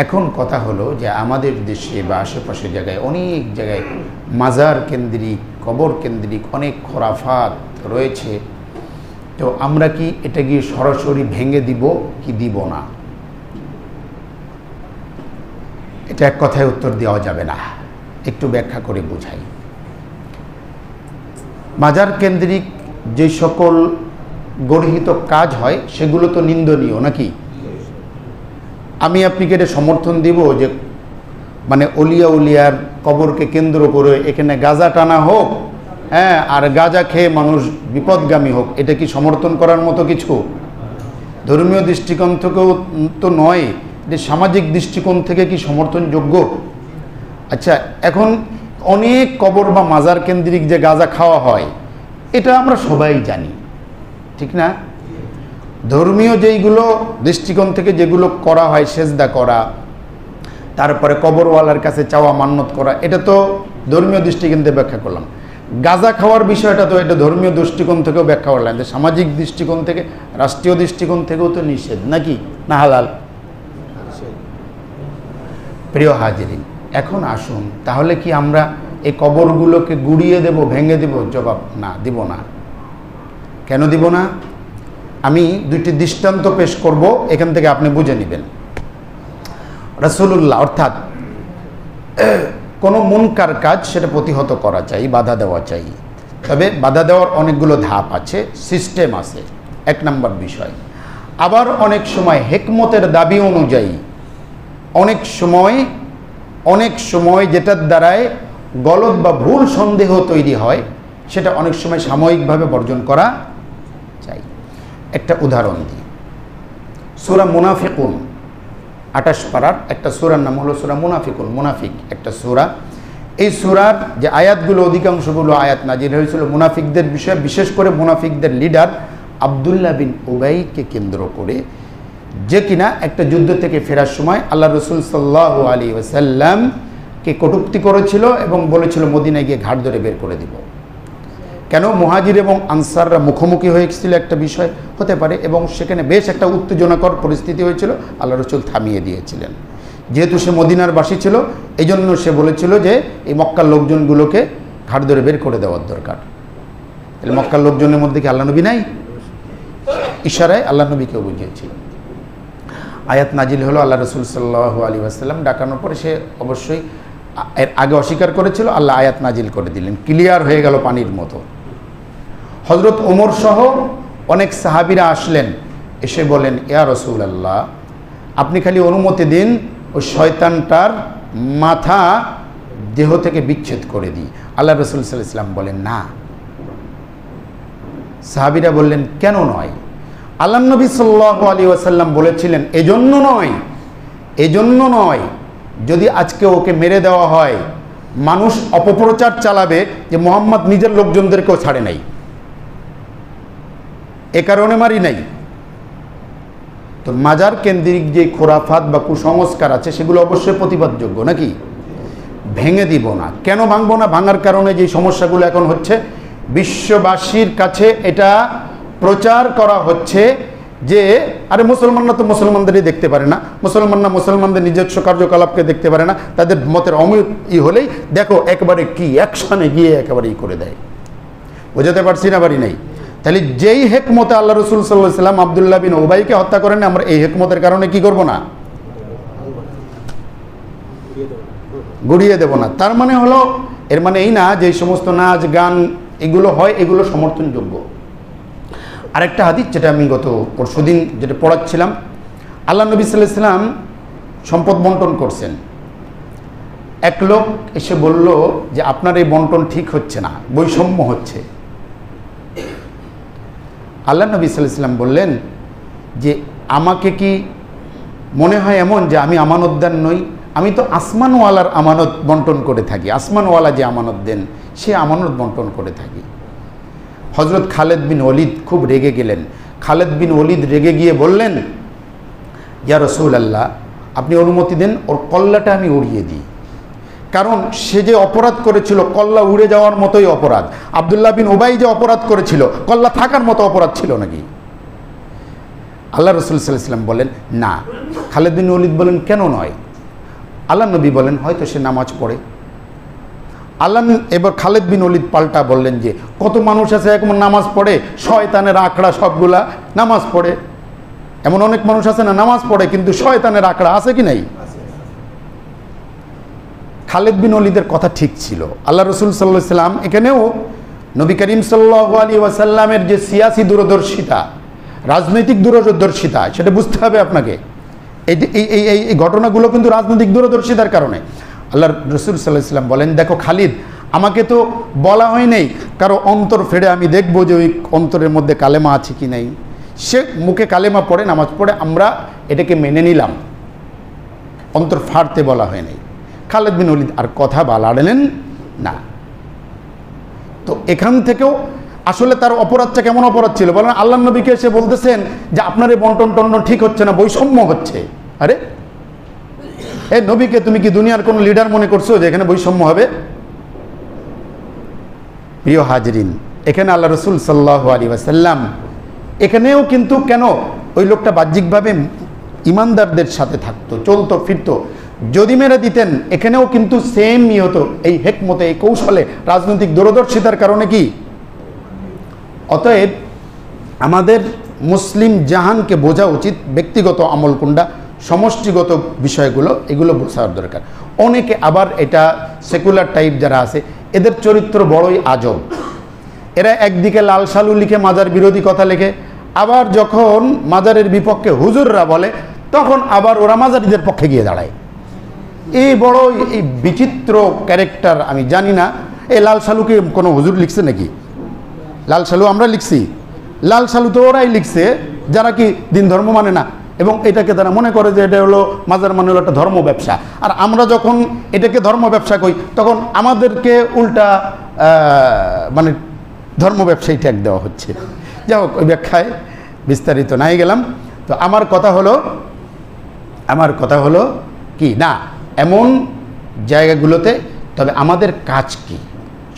এখন কথা হলো যে আমাদের দেশে বা আশেপাশে জায়গায় অনেক জায়গায় মাজার কেন্দ্রিক, কবর কেন্দ্রিক অনেক খোরাফাত রয়েছে। তো আমরা কি এটা গিয়ে সরাসরি ভেঙে দিব কি দিব না? এটা এক কথায় উত্তর দেওয়া যাবে না, একটু ব্যাখ্যা করে বোঝাই। মাজার কেন্দ্রিক যে সকল গর্হিত কাজ হয় সেগুলো তো নিন্দনীয় নাকি? আমি আপনাকে এটা সমর্থন দিব যে মানে অলিয়া উলিয়ার কবরকে কেন্দ্র করে এখানে গাঁজা টানা হোক, হ্যাঁ, আর গাঁজা খেয়ে মানুষ বিপদগামী হোক, এটা কি সমর্থন করার মতো কিছু? ধর্মীয় দৃষ্টিকোণ থেকেও তো নয়, যে সামাজিক দৃষ্টিকোণ থেকে কি সমর্থনযোগ্য? আচ্ছা, এখন অনেক কবর বা মাজার কেন্দ্রিক যে গাঁজা খাওয়া হয় এটা আমরা সবাই জানি, ঠিক না? ধর্মীয় যেইগুলো দৃষ্টিকোণ থেকে যেগুলো করা হয়, সেজদা করা, তারপরে কবরওয়ালার কাছে চাওয়া মান্নত করা, এটা তো ধর্মীয় দৃষ্টিকোণ থেকে ব্যাখ্যা করলাম। গাঁজা খাওয়ার বিষয়টা তো এটা ধর্মীয় দৃষ্টিকোণ থেকেও ব্যাখ্যা করলাম, যে সামাজিক দৃষ্টিকোণ থেকে, রাষ্ট্রীয় দৃষ্টিকোণ থেকেও তো নিষেধ নাকি, না হালাল? প্রিয় হাজিরিন, এখন আসুন তাহলে কি আমরা এই কবরগুলোকে গুড়িয়ে দেব, ভেঙে দেব? জবাব না, দিব না। কেন দিব না? আমি দুইটি দৃষ্টান্ত পেশ করব, এখান থেকে আপনি বুঝে নেবেন। রাসূলুল্লাহ অর্থাৎ কোনো মুনকার কাজ সেটা প্রতিহত করা চাই, বাধা দেওয়া চাই, তবে বাধা দেওয়ার অনেকগুলো ধাপ আছে, সিস্টেম আছে, এক নম্বর বিষয়। আবার অনেক সময় হিকমতের দাবি অনুযায়ী অনেক সময় যেটার দ্বারায় গলত বা ভুল সন্দেহ তৈরি হয় সেটা অনেক সময় সাময়িকভাবে বর্জন করা চাই। একটা উদাহরণ দিই, সূরা মুনাফিকুন 28 পারার একটা সূরার নাম হলো সূরা মুনাফিকুন, মুনাফিক একটা সূরা। এই সূরার যে আয়াতগুলো, অধিকাংশগুলো আয়াত নাজিল হয়েছিল মুনাফিকদের বিষয়ে, বিশেষ করে মুনাফিকদের লিডার আব্দুল্লাহ বিন উবাইকে কেন্দ্র করে, যে কিনা একটা যুদ্ধ থেকে ফেরার সময় আল্লাহ রসুল সাল্লাল্লাহু আলাইহি ওয়াসাল্লামকে কটূক্তি করেছিল এবং বলেছিল মদিনায় গিয়ে ঘাট ধরে বের করে দিব। কেন? মুহাজির এবং আনসাররা মুখোমুখি হয়েছিল, একটা বিষয় হতে পারে, এবং সেখানে বেশ একটা উত্তেজনাকর পরিস্থিতি হয়েছিল। আল্লাহ রসুল থামিয়ে দিয়েছিলেন, যেহেতু সে মদিনার বাসী ছিল, এই জন্য সে বলেছিল যে এই মক্কার লোকজনগুলোকে ঘাট ধরে বের করে দেওয়ার দরকার। তাহলে মক্কার লোকজনের মধ্যে কি আল্লাহ নবী নাই? ইশারায় আল্লাহ নবীকেও বুঝিয়েছিল। আয়াত নাজিল হলো, আল্লাহ রসুল সাল্লাল্লাহু আলাইহি ওয়াসাল্লাম ডাকানোর পরে সে অবশ্যই এর আগে অস্বীকার করেছিল, আল্লাহ আয়াত নাজিল করে দিলেন, ক্লিয়ার হয়ে গেল পানির মতো। হযরত ওমর সহ অনেক সাহাবীরা আসলেন, এসে বলেন, ইয়া রাসূলুল্লাহ, আপনি খালি অনুমতি দিন ওই শয়তানটার মাথা দেহ থেকে বিচ্ছেদ করে দিই। আল্লাহ রসুল সাল্লাল্লাহু আলাইহি ওয়াসাল্লাম বলেন, না। সাহাবীরা বললেন, কেন নয়? আল্লাহ নবী সাল্লাল্লাহু আলাইহি ওয়াসাল্লাম বলেছিলেন, এজন্য নয়, যদি আজকে ওকে মেরে দেওয়া হয় মানুষ অপপ্রচার চালাবে যে মুহাম্মদ নিজের লোকজনদেরকেও ছাড়ে নাই, এ কারণে মারি নাই। তো মাজার কেন্দ্রিক যে খোরাফাত বা কুসংস্কার আছে সেগুলো অবশ্যই প্রতিবাদযোগ্য নাকি? ভেঙে দিব না। কেন ভাঙবো না? ভাঙার কারণে যে সমস্যাগুলো এখন হচ্ছে, বিশ্ববাসীর কাছে এটা প্রচার করা হচ্ছে যে আরে মুসলমানরা তো মুসলমানদেরই দেখতে পারে না, মুসলমানরা মুসলমানদের নিজস্ব কার্যকলাপকে দেখতে পারে না, তাদের মতের অমিত হলেই দেখো একবারে কি অ্যাকশনে গিয়ে একেবারে করে দেয়। বোঝাতে পারছি না? বাড়ি নেই। তাহলে যেই হেকমতে আল্লাহ রসুল সাল্লাল্লাহু আলাইহি ওয়াসাল্লাম আব্দুল্লাহ বিন উবাইকে হত্যা করেন, আমরা এই হেকমতের কারণে কি করব না? গুড়িয়ে দেব না। তার মানে হলো, এর মানে এই না যে এই সমস্ত নাচ গান এগুলো হয় এগুলো সমর্থনযোগ্য। আরেকটা হাদিস যেটা আমি গত পরশুদিন যেটা পড়াচ্ছিলাম, আল্লাহ নবী সাল্লাল্লাহু আলাইহি ওয়াসাল্লাম সম্পদ বন্টন করছেন। এক লোক এসে বলল যে আপনার এই বন্টন ঠিক হচ্ছে না, বৈষম্য হচ্ছে। আল্লাহ নবী সাল্লাল্লাহু আলাইহি ওয়াসাল্লাম বললেন যে আমাকে কি মনে হয় এমন যে আমি আমানতদার নই? আমি তো আসমানওয়ালার আমানত বন্টন করে থাকি, আসমানওয়ালা যে আমানত দেন সে আমানত বন্টন করে থাকি। হযরত খালেদ বিন ওলীদ খুব রেগে গেলেন। খালেদ বিন ওলীদ রেগে গিয়ে বললেন, ইয়া রাসূলুল্লাহ, আপনি অনুমতি দেন ওর কল্লাটা আমি উড়িয়ে দিই। কারণ সে যে অপরাধ করেছিল কল্লা উড়ে যাওয়ার মতোই অপরাধ। আব্দুল্লাহ বিন উবাই যে অপরাধ করেছিল কল্লা থাকার মতো অপরাধ ছিল নাকি? আল্লাহ রসুল সাল্লাল্লাহু আলাইহি ওয়াসাল্লাম বলেন, না। খালেদ বিন ওলীদ বলেন, কেন নয়? আল্লাহ নবী বলেন হয়তো সে নামাজ পড়ে। আল্লাহ এবার খালেদ বিন ওলীদ পাল্টা বললেন যে কত মানুষ আছে এখন নামাজ পড়ে, শয়তানের আখড়া সবগুলা নামাজ পড়ে। এমন অনেক মানুষ আছে না নামাজ পড়ে কিন্তু শয়তানের আখড়া আছে কি নাই? খালেদ বিন ওলীদের কথা ঠিক ছিল। আল্লাহ রসুল সাল্লাল্লাহু আলাইহি ওয়াসাল্লাম এখানেও নবী করিম সাল্লাল্লাহু আলাইহি ওয়াসাল্লামের যে সিয়াসি দূরদর্শিতা, রাজনৈতিক দূরদর্শিতা, সেটা বুঝতে হবে আপনাকে। এই ঘটনাগুলো কিন্তু রাজনৈতিক দূরদর্শিতার কারণে। আল্লাহ রসুল সাল্লাল্লাহু আলাইহি ওয়াসাল্লাম বলেন, দেখো খালিদ, আমাকে তো বলা হয় নাই কারো অন্তর ফেড়ে আমি দেখবো যে ওই অন্তরের মধ্যে কালেমা আছে কি নাই। সে মুখে কালেমা পড়ে, নামাজ পড়ে, আমরা এটাকে মেনে নিলাম, অন্তর ফাড়তে বলা হয় নাই। খালেদ বিন ওলীদ আর কথা বাড়ালেন না। তো এখান থেকেও আসলে তার অপরাধটা কেমন অপরাধ ছিল বলেন? আল্লাহ নবীকে এসে বলতেছেন যে আপনার এই বন্টন টন্টন ঠিক হচ্ছে না, বৈষম্য হচ্ছে। আরে এ নবীকে তুমি কি দুনিয়ার কোনো লিডার মনে করছো যে এখানে বৈষম্য হবে? প্রিয় হাজরিন, এখানে আল্লাহ রসুল সাল্লাল্লাহু আলাইহি ওয়াসাল্লাম এখানেও কিন্তু কেন ওই লোকটা বাহ্যিকভাবে ইমানদারদের সাথে থাকতো, চলতো ফিরতো, যদি মেরে দিতেন এখানেও কিন্তু সেমই হতো। এই হেকমতে, এই কৌশলে, রাজনৈতিক দূরদর্শিতার কারণে কি। অতএব আমাদের মুসলিম জাহানকে বোঝা উচিত ব্যক্তিগত আমল কোনটা, সমষ্টিগত বিষয়গুলো, এগুলো বোঝার দরকার। অনেকে আবার এটা সেকুলার টাইপ যারা আছে এদের চরিত্র বড়ই আজব। এরা একদিকে লাল সালু লিখে মাজার বিরোধী কথা লেখে, আবার যখন মাজারের বিপক্ষে হুজুররা বলে তখন আবার ওরা মাজারিদের পক্ষে গিয়ে দাঁড়ায়। এই বড় এই বিচিত্র ক্যারেক্টার। আমি জানি না এই লাল সালুকে কোনো হুজুর লিখছে নাকি? লাল সালু আমরা লিখছি? লাল সালু তো ওরাই লিখছে যারা কি দিন ধর্ম মানে না, এবং এটাকে তারা মনে করে যে এটা হলো মাজার মানে হলো একটা ধর্ম ব্যবসা। আর আমরা যখন এটাকে ধর্ম ব্যবসা করি তখন আমাদেরকে উল্টা মানে ধর্ম ব্যবসায়ী ট্যাগ দেওয়া হচ্ছে। যাই হোক, ওই ব্যাখ্যায় বিস্তারিত নাই গেলাম। তো আমার কথা হলো কি না, এমন জায়গাগুলোতে তবে আমাদের কাজ কি,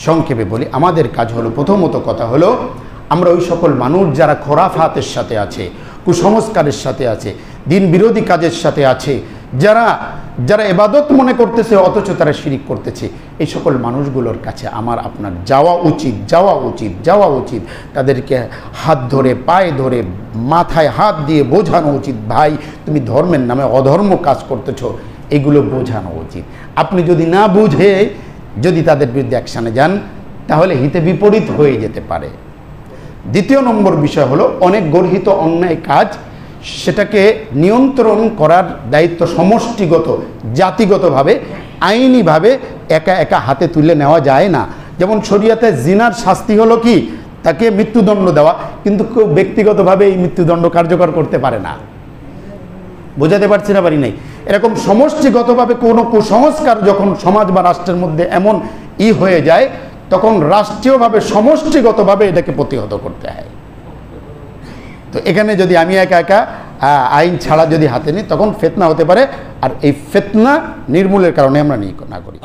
সংক্ষেপে বলি, আমাদের কাজ হলো, প্রথমত কথা হলো আমরা ওই সকল মানুষ যারা খোরাফাতের সাথে আছে, কুসংস্কারের সাথে আছে, দিন বিরোধী কাজের সাথে আছে, যারা ইবাদত মনে করতেছে অথচ তারা শিরিক করতেছে, এই সকল মানুষগুলোর কাছে আমার আপনার যাওয়া উচিত। তাদেরকে হাত ধরে, পায়ে ধরে, মাথায় হাত দিয়ে বোঝানো উচিত, ভাই তুমি ধর্মের নামে অধর্ম কাজ করতেছ, এগুলো বোঝানো উচিত। আপনি যদি না বুঝে যদি তাদের বিরুদ্ধে অ্যাকশানে যান তাহলে হিতে বিপরীত হয়ে যেতে পারে। দ্বিতীয় নম্বর বিষয় হলো অনেক গর্হিত অন্যায় কাজ, সেটাকে নিয়ন্ত্রণ করার দায়িত্ব সমষ্টিগত, জাতিগতভাবে, আইনিভাবে একা একা হাতে তুলে নেওয়া যায় না। যেমন শরিয়াতে জিনার শাস্তি হলো কি, তাকে মৃত্যুদণ্ড দেওয়া, কিন্তু কেউ ব্যক্তিগতভাবে এই মৃত্যুদণ্ড কার্যকর করতে পারে না। বোঝাতে পারছি না, পারি নাই? এরকম সমষ্টিগতভাবে কোনো কুসংস্কার যখন সমাজ বা রাষ্ট্রের মধ্যে এমন হয়ে যায় তখন রাষ্ট্রীয়ভাবে সমষ্টিগতভাবে এটাকে প্রতিহত করতে হয়। তো এখানে যদি আমি একা একা আইন ছাড়া যদি হাতে নিই তখন ফিতনা হতে পারে, আর এই ফিতনা নির্মূলের কারণে আমরা না করি।